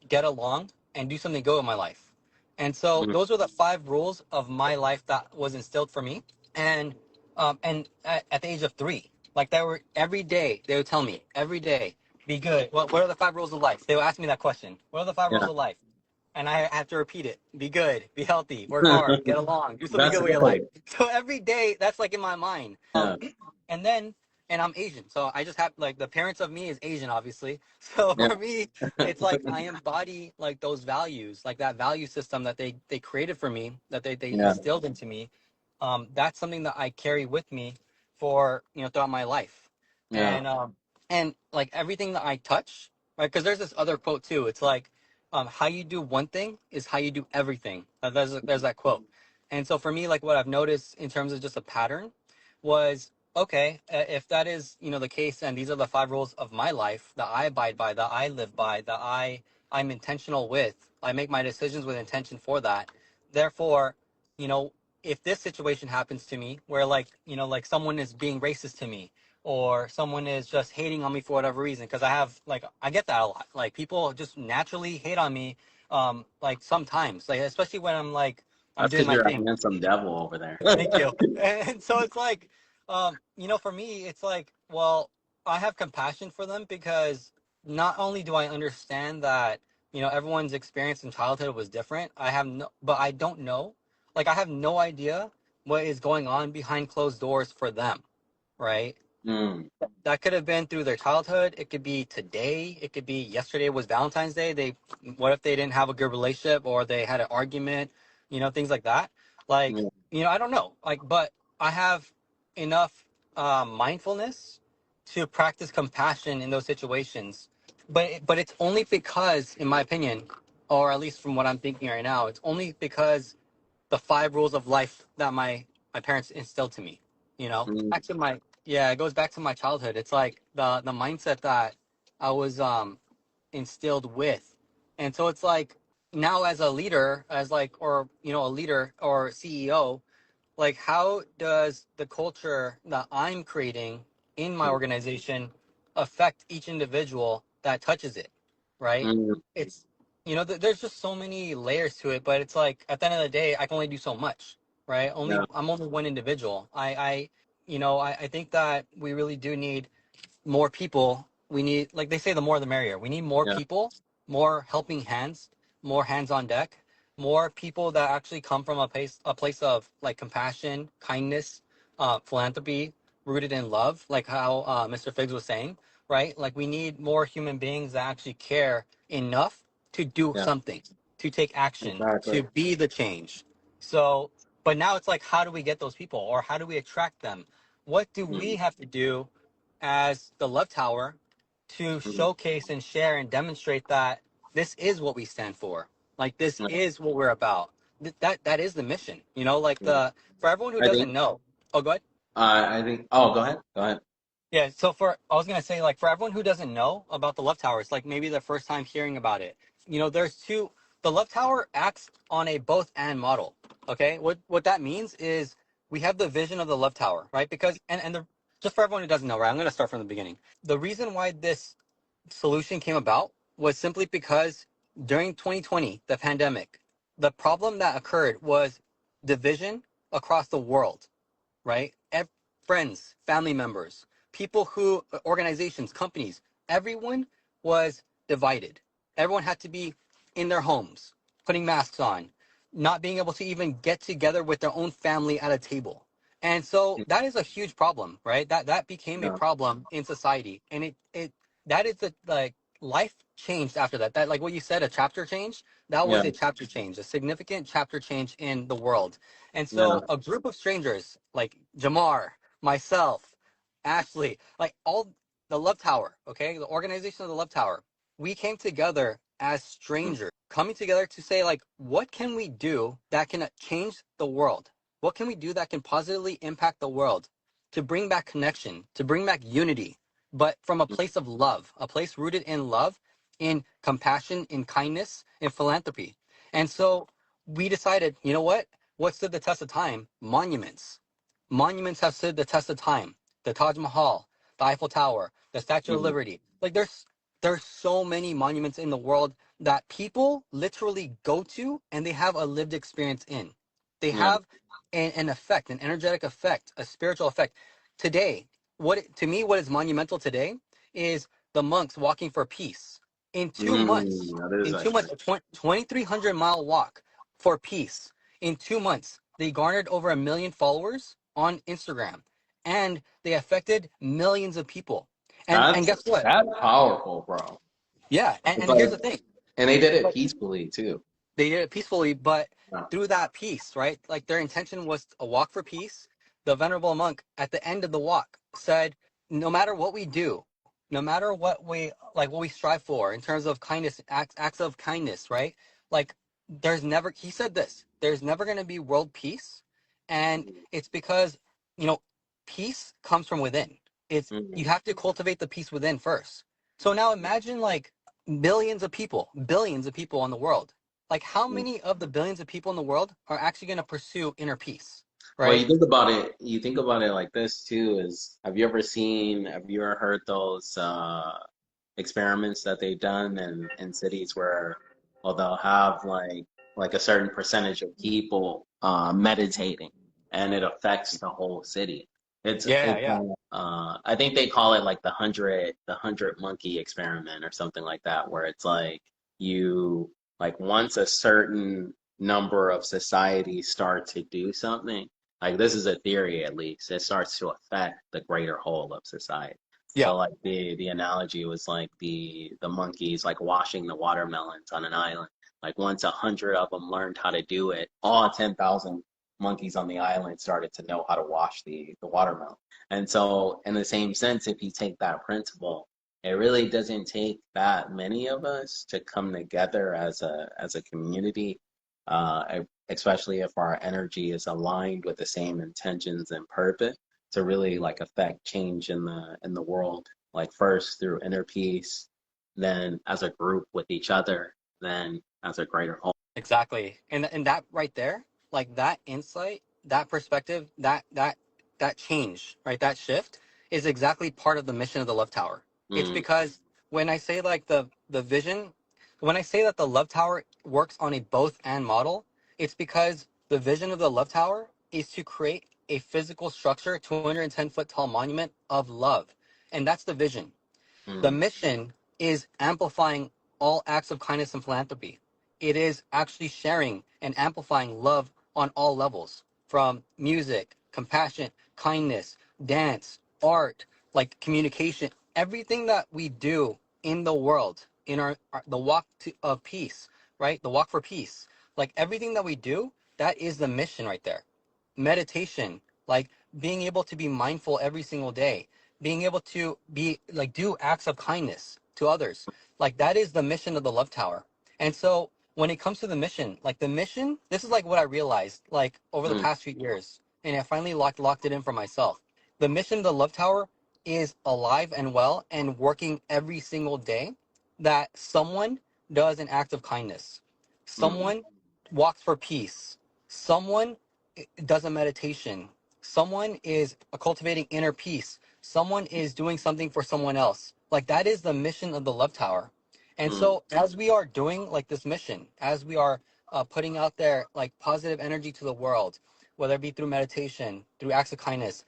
get along, and do something good with my life. And so Mm. those were the 5 rules of my life that was instilled for me. And at the age of 3, like they were every day they would tell me every day, be good. What are the 5 rules of life? They would ask me that question. What are the five Yeah. rules of life? And I have to repeat it. Be good, be healthy, work hard, get along, do something That's good with your life. good. So every day that's like in my mind. Yeah. And then and I'm Asian. So I just have like the parents of me is Asian obviously. So Yeah. for me, it's like I embody like those values, like that value system that they created for me, that they Yeah. instilled into me. That's something that I carry with me for throughout my life. Yeah. And like everything that I touch, right? Because there's this other quote too. It's like how you do one thing is how you do everything. There's that quote. And so for me, like what I've noticed in terms of just a pattern was okay, if that is the case, and these are the 5 rules of my life that I abide by, that I live by, that I'm intentional with. I make my decisions with intention for that. Therefore, you know, if this situation happens to me, where like like someone is being racist to me, or someone is just hating on me for whatever reason, because I get that a lot. Like people just naturally hate on me, like sometimes, like especially when I'm That's doing because my you're a thing. handsome devil over there. Thank you. And so it's like, for me, it's like, well, I have compassion for them because not only do I understand that, everyone's experience in childhood was different. But I don't know. Like, I have no idea what is going on behind closed doors for them, right? Mm. That could have been through their childhood. It could be today. It could be yesterday was Valentine's Day. What if they didn't have a good relationship or they had an argument, things like that. Like, Yeah. I don't know. Like, but I have enough mindfulness to practice compassion in those situations. But it's only because, in my opinion, or at least from what I'm thinking right now, it's only because the 5 rules of life that my parents instilled to me. Mm. Back to my yeah, it goes back to my childhood. It's like the mindset that I was instilled with, and so it's like now as a leader, as like or a leader or CEO, like how does the culture that I'm creating in my organization affect each individual that touches it, right? Mm. It's there's just so many layers to it, but it's like at the end of the day I can only do so much, right? Yeah. I'm only one individual. I think that we really do need more people. We need, like they say, the more the merrier. We need more Yeah. people, more helping hands, more hands on deck. more people that actually come from a place of like compassion, kindness, philanthropy, rooted in love, like how Mr. Figs was saying, right? Like we need more human beings that actually care enough to do Yeah, something, to take action, exactly. to be the change. So, but now it's like, how do we get those people, or how do we attract them? What do we Mm, have to do as the Love Tower to mm, showcase and share and demonstrate that this is what we stand for? Like this yeah, is what we're about. That is the mission. Like yeah. the for everyone who I doesn't think know. Oh, go ahead. I think. Oh, go ahead. Go ahead. Yeah, so for I was gonna say, like, for everyone who doesn't know about the Love Tower, it's like maybe their first time hearing about it. There's two. The Love Tower acts on a both and model. Okay, what that means is we have the vision of the Love Tower, right? Because just for everyone who doesn't know, right? I'm gonna start from the beginning. The reason why this solution came about was simply because during 2020, the pandemic, the problem that occurred was division across the world, right? Friends, family members, people who, organizations, companies, everyone was divided. Everyone had to be in their homes, putting masks on, not being able to even get together with their own family at a table. And so Mm, that is a huge problem, right? That became a yeah, problem in society. And it that is the like life changed after that. That like what you said, a chapter change, that was yeah, a chapter change, a significant chapter change in the world. And yeah. so a group of strangers like Jamar, myself, Ashley, like all the Love Tower, okay, the organization of the Love Tower, we came together as Mm, strangers, coming together to say, like, what can we do that can change the world? What can we do that can positively impact the world to bring back connection, to bring back unity, but from a mm, place of love, a place rooted in love, in compassion, in kindness, in philanthropy. And so we decided, you know what stood the test of time? Monuments. Monuments have stood the test of time. The Taj Mahal, the Eiffel Tower, the Statue of mm, Liberty. Like there's so many monuments in the world that people literally go to and they have a lived experience in. They yeah. have an effect, an energetic effect, a spiritual effect. Today, to me what is monumental today is the monks walking for peace. In 2 months, That is in two actually. months, a 2,300-mile walk for peace. In 2 months, they garnered over 1 million followers on Instagram, and they affected millions of people. And guess what? That's powerful, bro. Yeah, It's and here's like, the thing. and they did it peacefully too. They did it peacefully, but Yeah. through that peace, right? Like their intention was a walk for peace. The venerable monk at the end of the walk said, no matter what we do, no matter what we strive for in terms of kindness, acts of kindness, right? Like he said this, there's never going to be world peace. And Mm, it's because, you know, peace comes from within. You mm, have to cultivate the peace within first. So now imagine like billions of people in the world. Like how mm. many of the billions of people in the world are actually going to pursue inner peace, Well, right? you think about it like this too, is have you ever heard those experiments that they've done in cities where, well, they'll have like a certain percentage of people meditating and it affects the whole city. Yeah, It's yeah, I think they call it like the hundred monkey experiment or something like that, where it's like you like once a certain number of societies start to do something, like this is a theory at least, it starts to affect the greater whole of society. yeah. So like the analogy was like the monkeys like washing the watermelons on an island. Like once 100 of them learned how to do it, all 10,000 monkeys on the island started to know how to wash the watermelon. And so in the same sense, if you take that principle, it really doesn't take that many of us to come together as a community, especially if our energy is aligned with the same intentions and purpose to really like affect change in the world, like first through inner peace, then as a group with each other, then as a greater whole. Exactly. And that right there, like that insight, that perspective, that change, right? That shift is exactly part of the mission of the Love Tower. It's Mm, because when I say like the vision, when I say that the Love Tower works on a both and model, it's because the vision of the Love Tower is to create a physical structure, 210-foot tall monument of love. And that's the vision. The mm, mission is amplifying all acts of kindness and philanthropy. it is actually sharing and amplifying love on all levels, from music, compassion, kindness, dance, art, like communication, everything that we do in the world, in our the of peace, right? The walk for peace, like everything that we do, that is the mission right there. Meditation, like being able to be mindful every single day, being able to be like do acts of kindness to others, like that is the mission of the Love Tower. And so when it comes to the mission, like the mission, this is like what I realized like over the Mm, past few years, and I finally locked it in for myself. The mission of the Love Tower is alive and well and working every single day, that someone does an act of kindness, mm, someone walks for peace, someone does a meditation, someone is cultivating inner peace, someone is doing something for someone else. Like that is the mission of the Love Tower. And mm, so as we are doing like this mission, as we are putting out there like positive energy to the world, whether it be through meditation, through acts of kindness,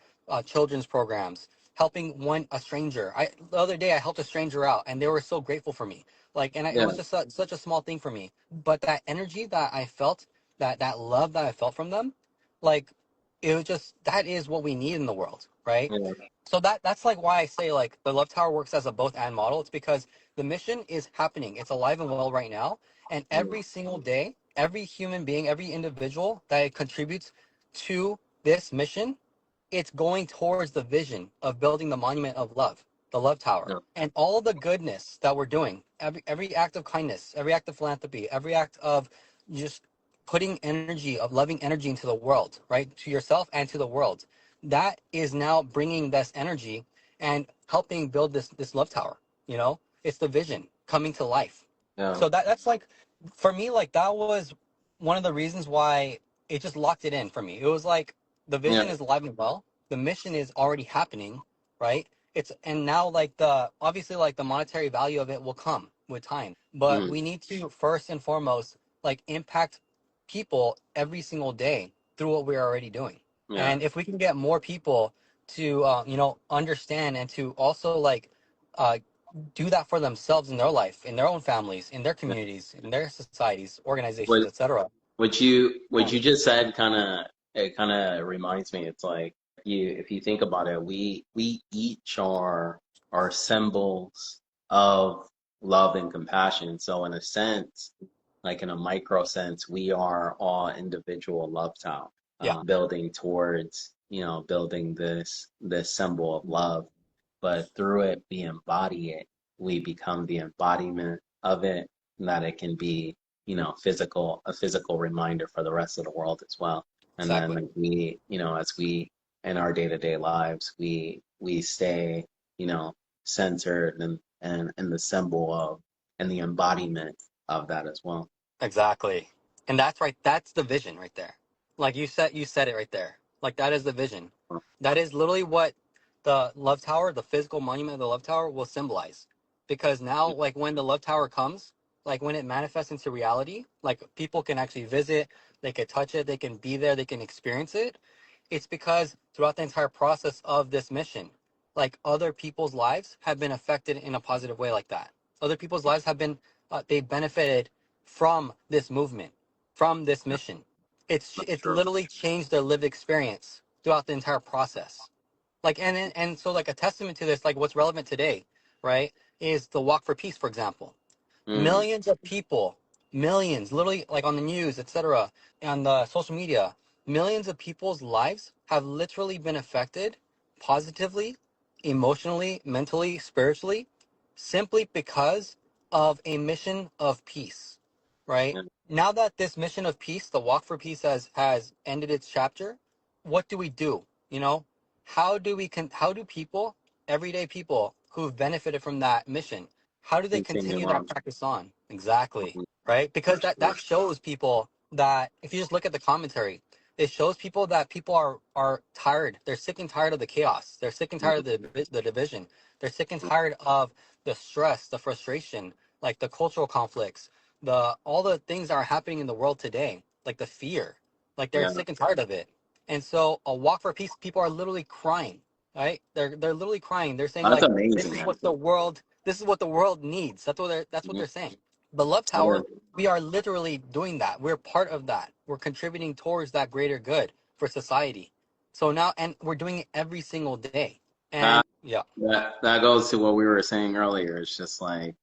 children's programs, helping a stranger. The other day I helped a stranger out, and they were so grateful for me. Like, and it yeah, was just such a small thing for me, but that energy that I felt, that love that I felt from them, like it was just, that is what we need in the world, right? yeah, So that's like why I say like the Love Tower works as a both and model. It's because the mission is happening, it's alive and well right now, and mm, every single day, every human being, every individual that contributes to this mission, it's going towards the vision of building the monument of love, the Love Tower. yeah, And all the goodness that we're doing, every act of kindness, every act of philanthropy, every act of just putting energy, of loving energy into the world, right? To yourself and to the world. That is now bringing this energy and helping build this Love Tower, you know? It's the vision coming to life. yeah, So that's like, for me, like that was one of the reasons why it just locked it in for me. It was like the yeah, vision is alive and well, the mission is already happening, right? It's, and now like the, obviously like the monetary value of it will come with time, but mm, we need to first and foremost like impact people every single day through what we're already doing. yeah. And if we can get more people to understand and to also like uh, do that for themselves in their life, in their own families, in their Yeah. communities, in their societies, organizations, What etc. what you just said kind of reminds me. It's like you if you think about it, we each are symbols of love and compassion. So in a sense, like in a micro sense, we are all individual love town, Yeah, building towards, building this symbol of love. But through it, we embody it. We become the embodiment of it, and that it can be, a physical reminder for the rest of the world as well. And then exactly. like as we in our day-to-day lives, we stay, centered and the symbol of and the embodiment of that as well. Exactly. And that's right. That's the vision right there. Like you said it right there. Like that is the vision. That is literally what the Love Tower, the physical monument of the Love Tower will symbolize. Because now, like when the Love Tower comes, like when it manifests into reality, like people can actually visit, they can touch it, they can be there, they can experience it. It's because throughout the entire process of this mission, like other people's lives have been affected in a positive way like that. Other people's lives have been, they benefited from this movement, from this Yeah, mission. that's It's true. literally changed their lived experience throughout the entire process. Like and so like a testament to this, like what's relevant today, right, is the Walk for Peace, for example. Mm, Millions of people, millions, literally like on the news, etc., on the social media, millions of people's lives have literally been affected positively, emotionally, mentally, spiritually, simply because of a mission of peace, right? yeah, Now that this mission of peace, the Walk for Peace, has ended its chapter, what do we do? You know, how do people, everyday people who've benefited from that mission, how do they continue continue that on. practice on? Exactly. Mhm, Right? Because for that sure. shows people that if you just look at the commentary, it shows people that people are tired. They're sick and tired of the chaos. They're sick and tired of Mhm, the division. They're sick and tired of the stress, the frustration, like the cultural conflicts, the all the things that are happening in the world today, like the fear. Like they're yeah, sick and tired of it. And so a walk for peace, people are literally crying, right? They're literally crying. They're saying that's like this amazing, is man. what the world, this is what the world needs. That's what they're Mhm. saying. The Love Yeah. Tower, we are literally doing that. We're part of that. We're contributing towards that greater good for society. So now, and we're doing it every single day. And That yeah, that goes to what we were saying earlier. It's just like,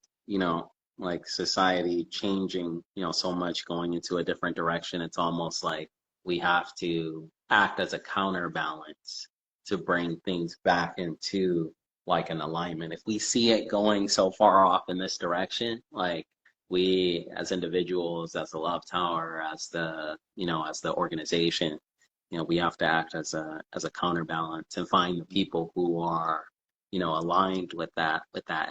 like society changing, so much going into a different direction. It's almost like we have to act as a counterbalance to bring things back into like an alignment. If we see it going so far off in this direction, like we as individuals, as the Love Tower, as the organization, we have to act as a counterbalance and find the people who are, aligned with that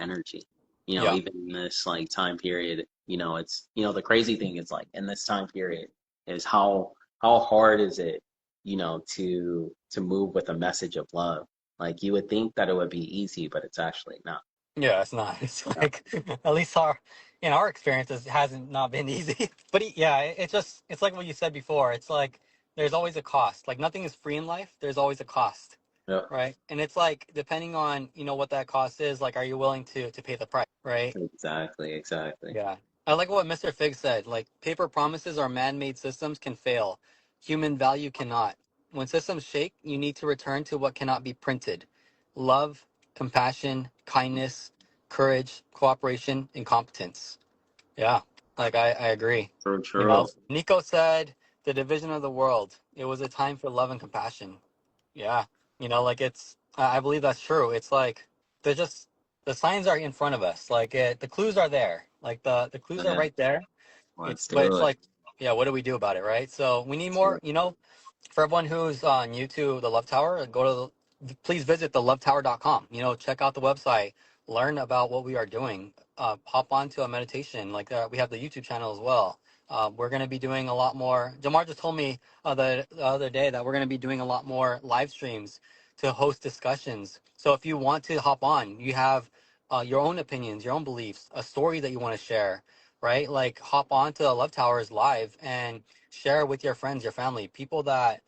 energy. yeah, Even in this like time period, it's the crazy thing is like in this time period is how hard is it, to move with a message of love. Like you would think that it would be easy, but it's actually not. yeah. It's not. It's Yeah. like at least our in our experiences it hasn't not been easy. But yeah, it's just it's like what you said before. It's like there's always a cost. Like nothing is free in life. There's always a cost, Yeah. right? And it's like depending on what that cost is. Like, are you willing to pay the price, right? Exactly, exactly. Yeah. I like what Mr. Fig said. Like, paper promises or man made systems can fail. Human value cannot. When systems shake, you need to return to what cannot be printed: love, compassion, kindness, courage, cooperation, and competence. Yeah. Like, I agree. True, You know, true. Nico said, the division of the world. It was a time for love and compassion. Yeah. Like I believe that's true. It's like they're just the signs are in front of us. Like the clues are there. Like the clues are Yeah, right there. let's But do it's it. like, yeah, what do we do about it, right? So we need Let's do more, it. for everyone who's new to the Love Tower, please visit thelovetower.com. Check out the website, learn about what we are doing. Hop onto a meditation. Like we have the YouTube channel as well. We're going to be doing a lot more. Jamar just told me the other day that we're going to be doing a lot more live streams to host discussions. So if you want to hop on, you have your own opinions, your own beliefs, a story that you want to share, right? Like hop on to Love Towers live and share with your friends, your family, people that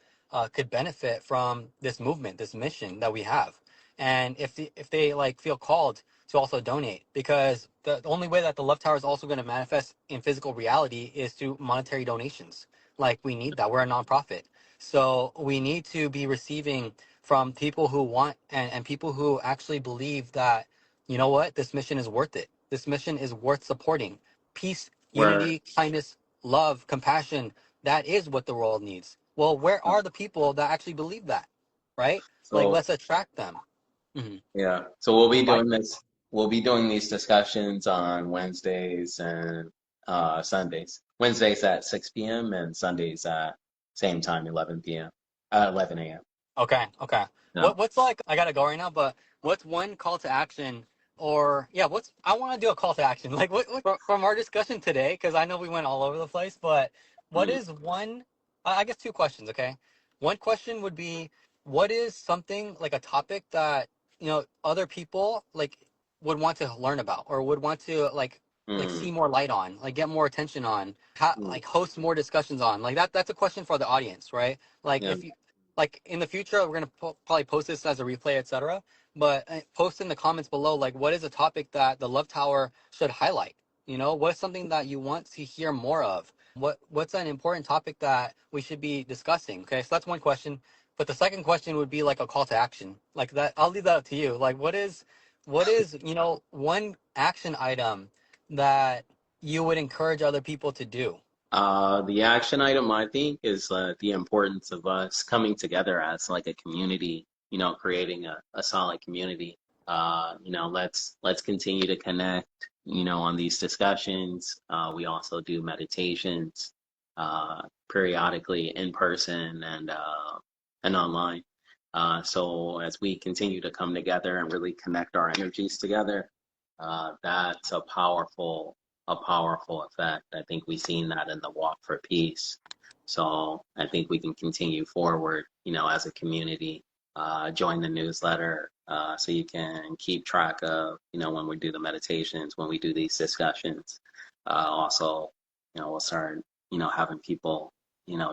could benefit from this movement, this mission that we have. And if they like feel called to also donate, because the only way that the Love Tower is also going to manifest in physical reality is through monetary donations. Like we need that. We're a nonprofit, so we need to be receiving from people who want and people who actually believe that this mission is worth it. This mission is worth supporting. Peace, Where unity, kindness, love, compassion. That is what the world needs. Well, where are the people that actually believe that? Right? Like, so let's attract them. Hmm. yeah. So we'll be Invite doing them. this. We'll be doing these discussions on Wednesdays and Sundays. Wednesdays at 6 p.m. and Sundays at same time, 11 p.m. 11 a.m. Okay, okay. No. What's like? I gotta go right now. But what's one call to action? Or yeah, what's I want to do a call to action. Like what from our discussion today? Because I know we went all over the place. But what Mm, is one? I guess two questions. Okay, one question would be, what is something like a topic that other people like would want to learn about or would want to like mm, see more light on, like get more attention on, how, mm. like host more discussions on. Like that's a question for the audience, right? Like Yeah. if you like in the future we're gonna probably post this as a replay, etc. But post in the comments below, like what is a topic that the Love Tower should highlight. What's something that you want to hear more of? What's an important topic that we should be discussing? Okay, so that's one question. But the second question would be like a call to action, like that. I'll leave that up to you. Like what is one action item that you would encourage other people to do? The action item I think is the importance of us coming together as like a community, creating a solid community. Let's continue to connect, on these discussions. We also do meditations periodically in person and online. So as we continue to come together and really connect our energies together, that's a powerful effect. I think we've seen that in the Walk for Peace. So I think we can continue forward, as a community. Join the newsletter so you can keep track of, when we do the meditations, when we do these discussions. Also, we'll start, having people,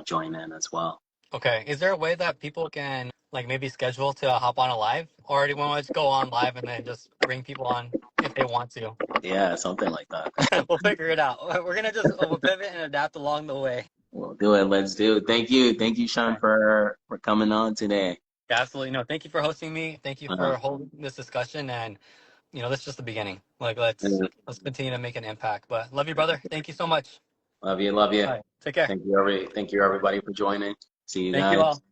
join in as well. Okay. Is there a way that people can like maybe schedule to hop on a live, or do you want to just go on live and then just bring people on if they want to. Yeah, something like that. We'll figure it out. We're gonna just we'll pivot and adapt along the way. We'll do it. Let's do it. Thank you, Sean, Okay. for coming on today. Yeah, absolutely. No, thank you for hosting me. Thank you Uh, for holding this discussion, and that's just the beginning. Like, let's continue to make an impact. But love you, brother. Thank you so much. love you, love you. All right, take care. Thank you, everybody for joining. See you Thank you guys. all.